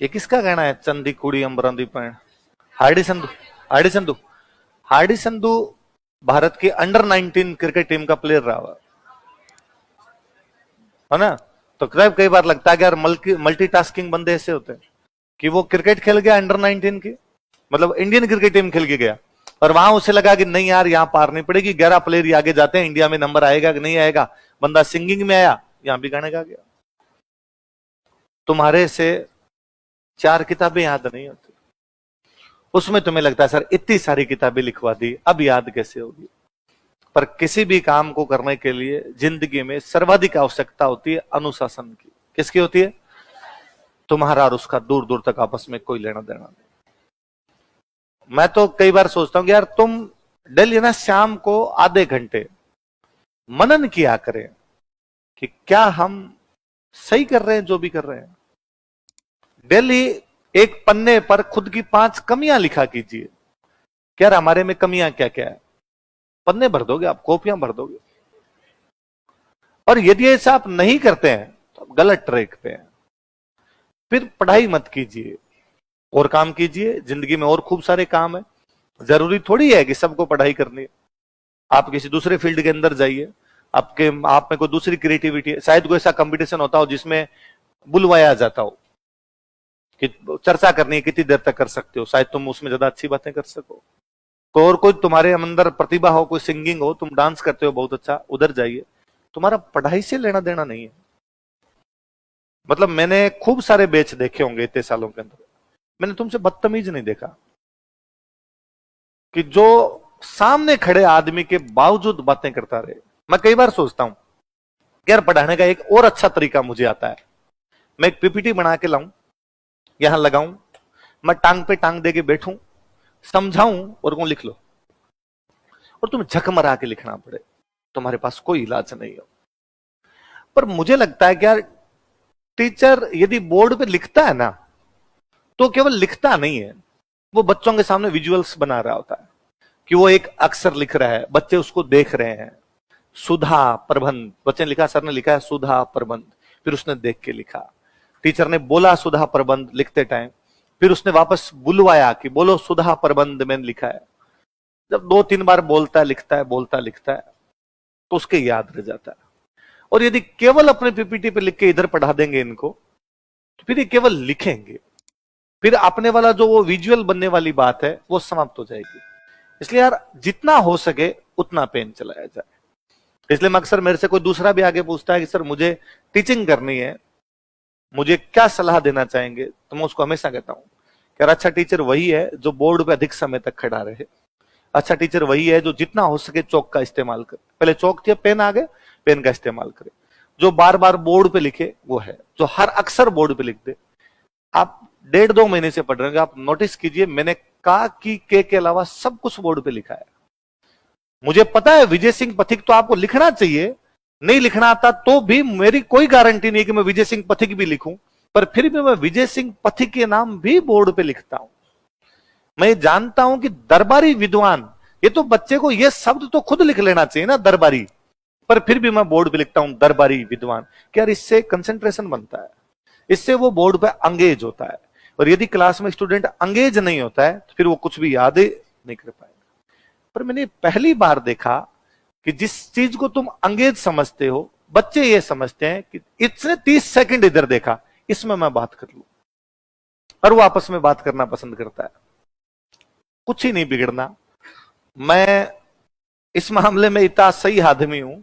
ये किसका कहना है? चंदी कुड़ी अंबरांदी पैण। हार्डी संधू। हार्डी संधू। हार्डी संधू भारत की अंडर 19 क्रिकेट टीम का प्लेयर रहा हुआ है ना। तो कई बार लगता है कि यार मल्टीटास्किंग बंदे ऐसे होते हैं कि वो क्रिकेट खेल गया अंडर 19 की, मतलब इंडियन क्रिकेट टीम खेल के गया, और वहां उसे लगा कि नहीं यार यहां पार नहीं पड़ेगी, 11 प्लेयर ही आगे जाते हैं, इंडिया में नंबर आएगा कि नहीं आएगा। बंदा सिंगिंग में आया, यहां भी गाने गा गया। तुम्हारे से 4 किताबें याद नहीं होती, उसमें तुम्हें लगता है सर इतनी सारी किताबें लिखवा दी, अब याद कैसे होगी। पर किसी भी काम को करने के लिए जिंदगी में सर्वाधिक आवश्यकता होती है अनुशासन की। किसकी होती है? तुम्हारा और उसका दूर दूर तक आपस में कोई लेना देना नहीं। मैं तो कई बार सोचता हूं कि यार तुम डेली ना शाम को आधे घंटे मनन किया करें कि क्या हम सही कर रहे हैं जो भी कर रहे हैं। डेली एक पन्ने पर खुद की 5 कमियां लिखा कीजिए। क्या हमारे में कमियां क्या क्या है? पन्ने भर दोगे आप, कॉपियां भर दोगे। और यदि ऐसा आप नहीं करते हैं तो आप गलत ट्रैक पे हैं। फिर पढ़ाई मत कीजिए, और काम कीजिए। जिंदगी में और खूब सारे काम है, जरूरी थोड़ी है कि सबको पढ़ाई करनी है। आप किसी दूसरे फील्ड के अंदर जाइए, आप में कोई दूसरी क्रिएटिविटी है, शायद कोई ऐसा कंपटीशन होता हो जिसमें बुलवाया जाता हो कि चर्चा करनी है, कितनी देर तक कर सकते हो, शायद तुम उसमें ज्यादा अच्छी बातें कर सको। तो और कोई तुम्हारे अंदर प्रतिभा हो, कोई सिंगिंग हो, तुम डांस करते हो बहुत अच्छा, उधर जाइए। तुम्हारा पढ़ाई से लेना देना नहीं है। मतलब मैंने खूब सारे बैच देखे होंगे इतने सालों के अंदर, मैंने तुमसे बदतमीज नहीं देखा कि जो सामने खड़े आदमी के बावजूद बातें करता रहे। मैं कई बार सोचता हूं यार पढ़ाने का एक और अच्छा तरीका मुझे आता है। मैं एक पीपीटी बना के लाऊं, यहां लगाऊं, मैं टांग पे टांग दे के बैठूं, समझाऊं और वो लिख लो, और तुम्हें झक मरा के लिखना पड़े, तुम्हारे पास कोई इलाज नहीं हो। पर मुझे लगता है कि यार टीचर यदि बोर्ड पे लिखता है ना, तो केवल लिखता नहीं है, वो बच्चों के सामने विजुअल्स बना रहा होता है कि वो एक अक्षर लिख रहा है, बच्चे उसको देख रहे हैं। सुधा प्रबंध, बच्चे ने लिखा, सर ने लिखा है सुधा प्रबंध, फिर उसने देख के लिखा। टीचर ने बोला सुधा प्रबंध लिखते टाइम, फिर उसने वापस बुलवाया कि बोलो सुधा प्रबंध मैंने लिखा है। जब 2-3 बार बोलता है, लिखता है, बोलता लिखता है, तो उसके याद रह जाता है। और यदि केवल अपने पीपीटी पे लिख के इधर पढ़ा देंगे इनको, तो फिर ये केवल लिखेंगे, फिर अपने वाला जो वो विजुअल बनने वाली बात है वो समाप्त हो जाएगी। इसलिए यार जितना हो सके उतना पेन चलाया जाए। इसलिए मैं अक्सर, मेरे से कोई दूसरा भी आगे पूछता है कि सर मुझे टीचिंग करनी है, मुझे क्या सलाह देना चाहेंगे, तो मैं उसको हमेशा कहता हूं कि यार अच्छा टीचर वही है जो बोर्ड पे अधिक समय तक खड़ा रहे। अच्छा टीचर वही है जो जितना हो सके चौक का इस्तेमाल करे। पहले चौक थी, पेन आ गए, पेन का इस्तेमाल करे। जो बार बार बोर्ड पे लिखे वो है, जो हर अक्षर बोर्ड पे लिख दे। आप 1.5-2 महीने से पढ़ रहे हैं, आप नोटिस कीजिए, मैंने का की के अलावा सब कुछ बोर्ड पे लिखा है। मुझे पता है विजय सिंह पथिक तो आपको लिखना चाहिए, नहीं लिखना आता तो भी मेरी कोई गारंटी नहीं कि मैं विजय सिंह पथिक भी लिखूं, पर फिर भी मैं विजय सिंह पथिक के नाम भी बोर्ड पे लिखता हूं। मैं जानता हूं कि दरबारी विद्वान, ये तो बच्चे को ये शब्द तो खुद लिख लेना चाहिए ना, दरबारी, पर फिर भी मैं बोर्ड पे लिखता हूं दरबारी विद्वान। क्या इससे कंसंट्रेशन बनता है, इससे वो बोर्ड पे अंगेज होता है। और यदि क्लास में स्टूडेंट अंगेज नहीं होता है तो फिर वो कुछ भी याद नहीं कर पाएगा। पर मैंने पहली बार देखा कि जिस चीज को तुम अंगेज समझते हो, बच्चे ये समझते हैं कि इसने 30 सेकंड इधर देखा, इसमें मैं बात कर लूं, और वो आपस में बात करना पसंद करता है। कुछ ही नहीं बिगड़ना। मैं इस मामले में इतना सही आदमी हूं,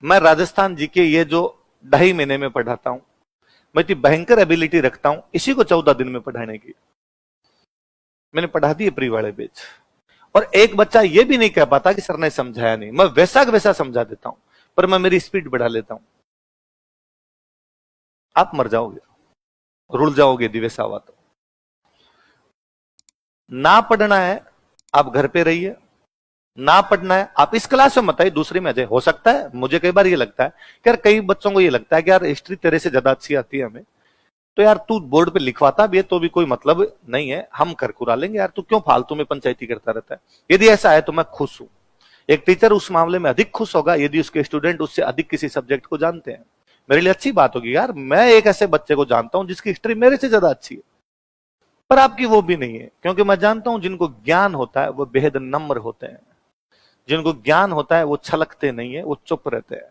मैं राजस्थान जी के ये जो 2.5 महीने में पढ़ाता हूं, मैं इतनी भयंकर एबिलिटी रखता हूं इसी को 14 दिन में पढ़ाने की। मैंने पढ़ा दी प्री वाले बैच, और एक बच्चा ये भी नहीं कह पाता कि सर ने समझाया नहीं। मैं वैसा का वैसा समझा देता हूं, पर मैं मेरी स्पीड बढ़ा लेता हूं। आप मर जाओगे, रुल जाओगे यदि वैसा हुआ तो। ना पढ़ना है आप घर पे रहिए, ना पढ़ना है आप इस क्लास में मत आइए, दूसरी में आ जाए। हो सकता है, मुझे कई बार ये लगता है कि यार कई बच्चों को ये लगता है कि यार हिस्ट्री तेरे से ज्यादा अच्छी आती है हमें, तो यार तू बोर्ड पे लिखवाता भी है तो भी कोई मतलब नहीं है, हम कर कुरा लेंगे, यार तू क्यों फालतू में पंचायती करता रहता है। यदि ऐसा है तो मैं खुश हूं। एक टीचर उस मामले में अधिक खुश होगा यदि उसके स्टूडेंट उससे अधिक किसी सब्जेक्ट को जानते हैं। मेरे लिए अच्छी बात होगी यार, मैं एक ऐसे बच्चे को जानता हूं जिसकी हिस्ट्री मेरे से ज्यादा अच्छी है, पर आपकी वो भी नहीं है, क्योंकि मैं जानता हूं जिनको ज्ञान होता है वो बेहद नम्र होते हैं, जिनको ज्ञान होता है वो छलकते नहीं है, वो चुप रहते हैं।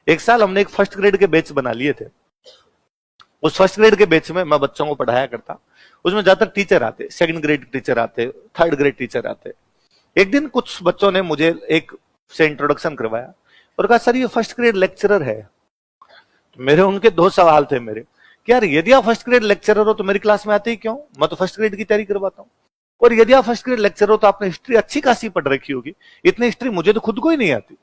एक साल हमने एक फर्स्ट ग्रेड के बैच बना लिए थे। उस फर्स्ट ग्रेड के बैच में मैं बच्चों को पढ़ाया करता, उसमें ज्यादातर टीचर आते, सेकंड ग्रेड टीचर आते, थर्ड ग्रेड टीचर आते। एक दिन कुछ बच्चों ने मुझे एक से इंट्रोडक्शन करवाया और कहा सर ये फर्स्ट ग्रेड लेक्चरर है। तो मेरे उनके दो सवाल थे मेरे कि यार यदि आप फर्स्ट ग्रेड लेक्चरर हो तो मेरी क्लास में आते ही क्यों, मैं तो फर्स्ट ग्रेड की तैयारी करवाता हूं। और यदि आप फर्स्ट ग्रेड लेक्चरर हो तो आपने हिस्ट्री अच्छी खासी पढ़ रखी होगी, इतनी हिस्ट्री मुझे तो खुद को ही नहीं आती,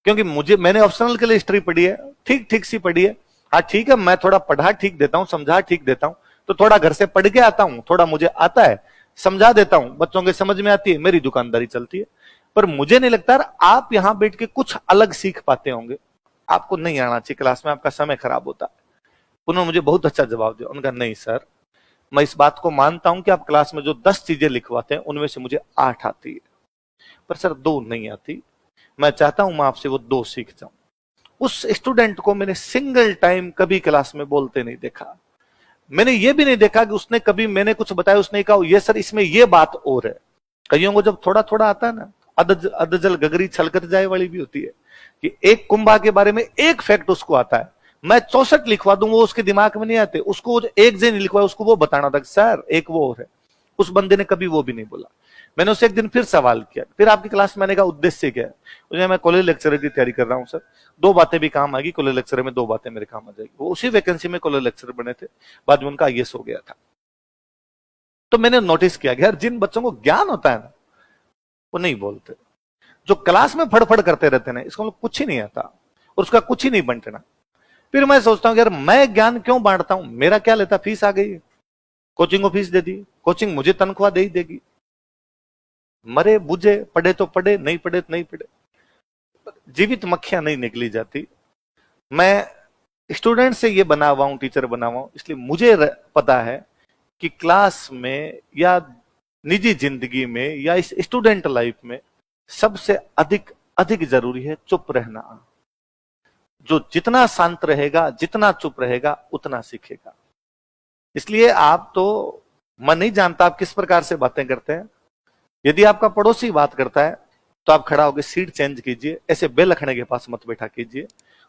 क्योंकि मैंने ऑप्शनल के लिए हिस्ट्री पढ़ी है, ठीक ठीक सी पढ़ी है। हाँ ठीक है, मैं थोड़ा पढ़ा ठीक देता हूं, समझा ठीक देता हूं, तो थोड़ा घर से पढ़ के आता हूं, थोड़ा मुझे आता है, समझा देता हूं, बच्चों के समझ में आती है, मेरी दुकानदारी चलती है। पर मुझे नहीं लगता आप यहां बैठ के कुछ अलग सीख पाते होंगे, आपको नहीं आना चाहिए क्लास में, आपका समय खराब होता है। उन्होंने मुझे बहुत अच्छा जवाब दिया, उनका नहीं सर मैं इस बात को मानता हूं कि आप क्लास में जो 10 चीजें लिखवाते हैं उनमें से मुझे 8 आती है, पर सर 2 नहीं आती, मैं चाहता हूं मैं आपसे वो 2 सीख जाऊं। उस स्टूडेंट को मैंने सिंगल टाइम कभी क्लास में बोलते नहीं देखा, मैंने ये भी नहीं देखा कि उसने कभी मैंने कुछ बताया उसने कहा ये सर इसमें ये बात और है। कईयों को जब थोड़ा थोड़ा आता है ना, अदजल गगरी छलकत जाए वाली भी होती है कि एक कुंभा के बारे में एक फैक्ट उसको आता है, मैं 64 लिखवा दूं वो उसके दिमाग में नहीं आते, उसको एक जे नहीं लिखवाया, उसको वो बताना था सर एक वो और है। उस बंदे ने कभी वो भी नहीं बोला। मैंने उससे एक दिन फिर सवाल किया, फिर आपकी क्लास में आने का उद्देश्य क्या है? उसने मैं कॉलेज लेक्चरर की तैयारी कर रहा हूं सर, 2 बातें भी काम आएगी, कॉलेज लेक्चरर में 2 बातें मेरे काम आ जाएगी। वो उसी वैकेंसी में कॉलेज लेक्चरर बने थे, बाद में उनका आईएएस हो गया था। तो मैंने नोटिस किया कि यार जिन बच्चों को ज्ञान होता है ना वो नहीं बोलते, जो क्लास में फड़फड़ करते रहते हैं इसको कुछ ही नहीं आता और उसका कुछ ही नहीं बंटना। फिर मैं सोचता हूं यार मैं ज्ञान क्यों बांटता हूं, मेरा क्या लेता, फीस आ गई, कोचिंग को फीस दे दी, कोचिंग मुझे तनख्वाह दे ही देगी, मरे बुझे, पढ़े तो पढ़े, नहीं पढ़े तो नहीं पढ़े, जीवित मक्खियां नहीं निकली जाती। मैं स्टूडेंट से ये बना हुआ हूं, टीचर बना हुआ हूं, इसलिए मुझे पता है कि क्लास में या निजी जिंदगी में या इस स्टूडेंट लाइफ में सबसे अधिक अधिक जरूरी है चुप रहना। जो जितना शांत रहेगा, जितना चुप रहेगा, उतना सीखेगा। इसलिए आप तो, मैं नहीं जानता आप किस प्रकार से बातें करते हैं, यदि आपका पड़ोसी बात करता है तो आप खड़ा होकर सीट चेंज कीजिए, ऐसे बेलखने के पास मत बैठा कीजिए,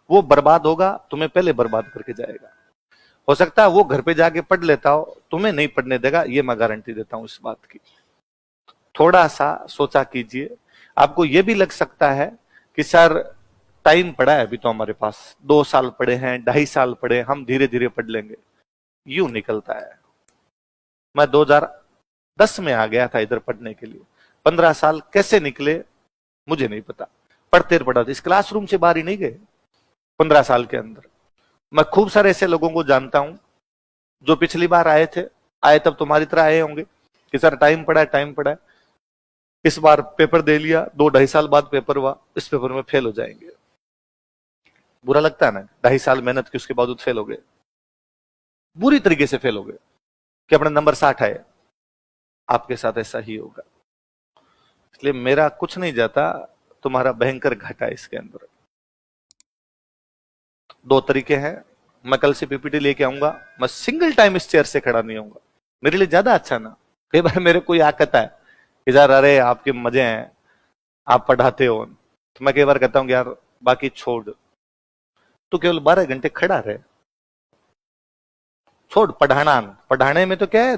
वो बर्बाद होगा, तुम्हें पहले बर्बाद करके जाएगा। हो सकता है वो घर पे जाके पढ़ लेता हो, तुम्हें नहीं पढ़ने देगा, ये मैं गारंटी देता हूं इस बात की। थोड़ा सा सोचा कीजिए। आपको ये भी लग सकता है कि सर टाइम पड़ा है अभी तो हमारे पास, 2 साल पड़े हैं, 2.5 साल पड़े, हम धीरे धीरे पढ़ लेंगे, यूं निकलता है। मैं 2010 में आ गया था इधर पढ़ने के लिए, 15 साल कैसे निकले मुझे नहीं पता, पढ़ते पढ़ाते इस क्लासरूम से बाहर ही नहीं गए 15 साल के अंदर। मैं खूब सारे ऐसे लोगों को जानता हूं जो पिछली बार आए थे, आए तब तुम्हारी तरह आए होंगे कि सर टाइम पड़ा है, टाइम पड़ा है, इस बार पेपर दे लिया, 2-2.5 साल बाद पेपर हुआ, इस पेपर में फेल हो जाएंगे। बुरा लगता है ना, 2.5 साल मेहनत की उसके बावजूद फेल हो गए, बुरी तरीके से फेल हो गए कि अपने नंबर 60 आए। आपके साथ ऐसा ही होगा। इसलिए मेरा कुछ नहीं जाता, तुम्हारा भयंकर घाटा इसके अंदर। 2 तरीके हैं, मैं कल से पीपीटी लेके आऊंगा, मैं सिंगल टाइम इस चेयर से खड़ा नहीं होऊंगा, मेरे लिए ज्यादा अच्छा ना। कई बार मेरे कोई आकता है कि यार अरे आपके मजे हैं, आप पढ़ाते हो, तो मैं कई बार कहता हूं यार बाकी छोड़, तो केवल 12 घंटे खड़ा रहे, छोड़ पढ़ाना। पढ़ाने में तो क्या है,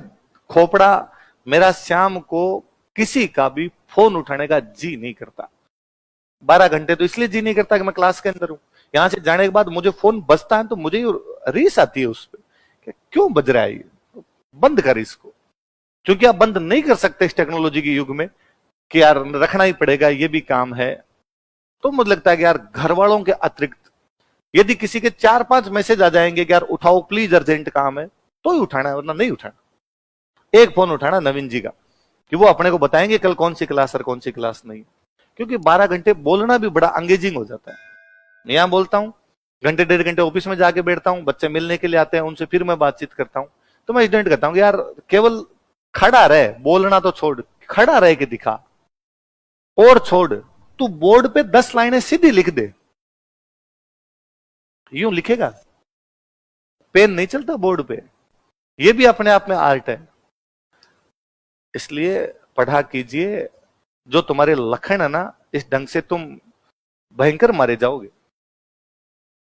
खोपड़ा मेरा शाम को किसी का भी फोन उठाने का जी नहीं करता। 12 घंटे तो इसलिए जी नहीं करता कि मैं क्लास के अंदर हूं, यहां से जाने के बाद मुझे फोन बजता है तो मुझे रीस आती है उस पर, क्यों बज रहा है ये, बंद कर इसको। क्योंकि आप बंद नहीं कर सकते इस टेक्नोलॉजी के युग में कि यार रखना ही पड़ेगा, ये भी काम है। तो मुझे लगता है कि यार घर वालों के अतिरिक्त यदि किसी के 4-5 मैसेज आ जाएंगे कि यार उठाओ प्लीज अर्जेंट काम है, तो ही उठाना है, वरना नहीं उठाना। एक फोन उठाना नवीन जी का कि वो अपने को बताएंगे कल कौन सी क्लास और कौन सी क्लास नहीं। क्योंकि 12 घंटे बोलना भी बड़ा अंगेजिंग हो जाता है। मैं यहां बोलता हूं, घंटे 1.5 घंटे ऑफिस में जाके बैठता हूं, बच्चे मिलने के लिए आते हैं, उनसे फिर मैं बातचीत करता हूं, तो मैं स्टूडेंट कहता हूं कि यार केवल खड़ा रहे, बोलना तो छोड़, खड़ा रह के दिखा, और छोड़ तू बोर्ड पे 10 लाइनें सीधी लिख दे, यूं लिखेगा पेन नहीं चलता बोर्ड पे, ये भी अपने आप में आर्ट है। इसलिए पढ़ा कीजिए, जो तुम्हारे लक्षण है ना, इस ढंग से तुम भयंकर मारे जाओगे।